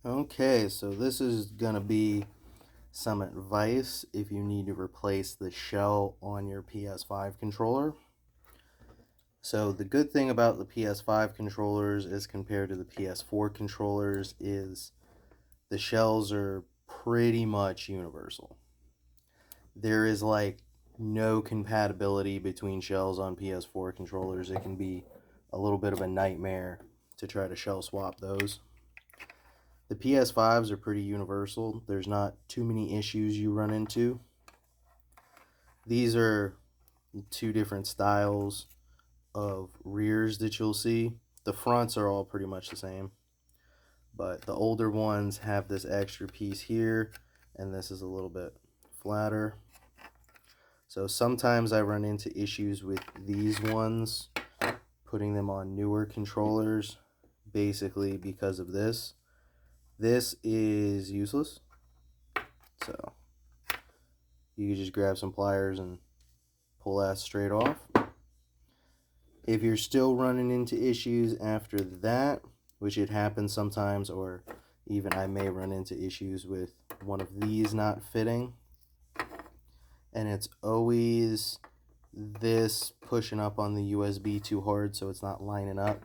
Okay, so this is going to be some advice if you need to replace the shell on your PS5 controller. So the good thing about the PS5 controllers as compared to the PS4 controllers is the shells are pretty much universal. There is like no compatibility between shells on PS4 controllers. It can be a little bit of a nightmare to try to shell swap those. The PS5s are pretty universal. There's not too many issues you run into. These are two different styles of rears that you'll see. The fronts are all pretty much the same, but the older ones have this extra piece here, and this is a little bit flatter. So sometimes I run into issues with these ones, putting them on newer controllers, basically because of this. This is useless, so you can just grab some pliers and pull that straight off. If you're still running into issues after that, which it happens sometimes, or even I may run into issues with one of these not fitting, and it's always this pushing up on the USB too hard so it's not lining up.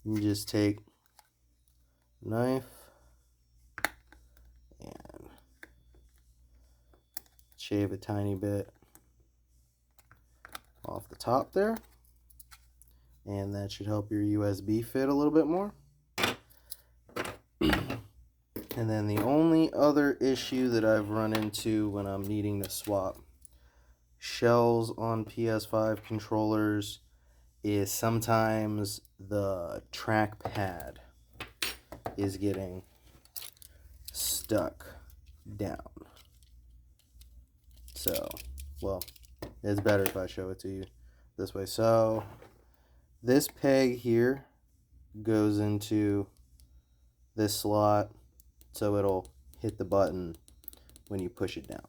You just take a knife and shave a tiny bit off the top there, and that should help your USB fit a little bit more. And then the only other issue that I've run into when I'm needing to swap shells on PS5 controllers is sometimes the trackpad is getting stuck down. So, well, it's better if I show it to you this way. So, this peg here goes into this slot, so it'll hit the button when you push it down.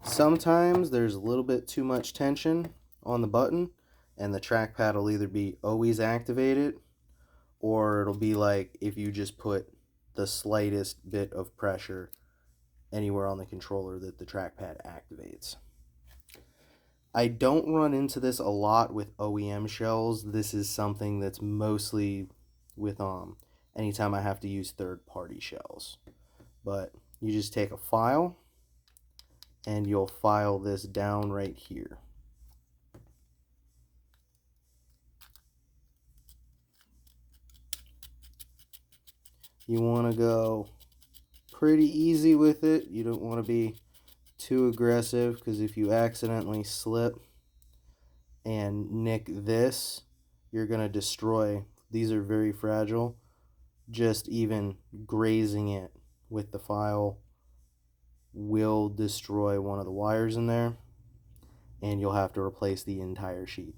Sometimes there's a little bit too much tension on the button, and the trackpad will either be always activated, or it'll be like if you just put the slightest bit of pressure anywhere on the controller that the trackpad activates. I don't run into this a lot with OEM shells. This is something that's mostly with anytime I have to use third-party shells. But you just take a file and you'll file this down right here. You want to go pretty easy with it. You don't want to be too aggressive, because if you accidentally slip and nick this, you're going to destroy. These are very fragile. Just even grazing it with the file will destroy one of the wires in there, and you'll have to replace the entire sheet.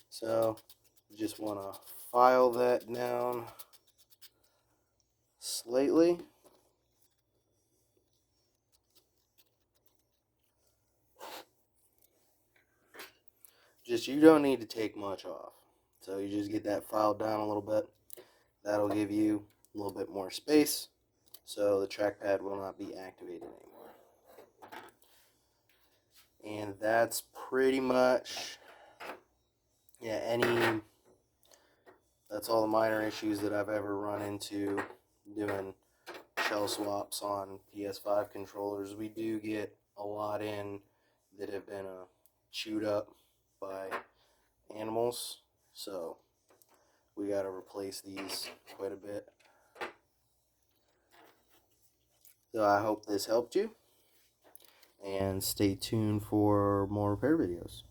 So you just want to file that down slightly. You don't need to take much off. So you just get that filed down a little bit. That'll give you a little bit more space, so the trackpad will not be activated anymore. And that's pretty much, that's all the minor issues that I've ever run into doing shell swaps on PS5 controllers. We do get a lot in that have been chewed up by animals, so we got to replace these quite a bit. So I hope this helped you, and stay tuned for more repair videos.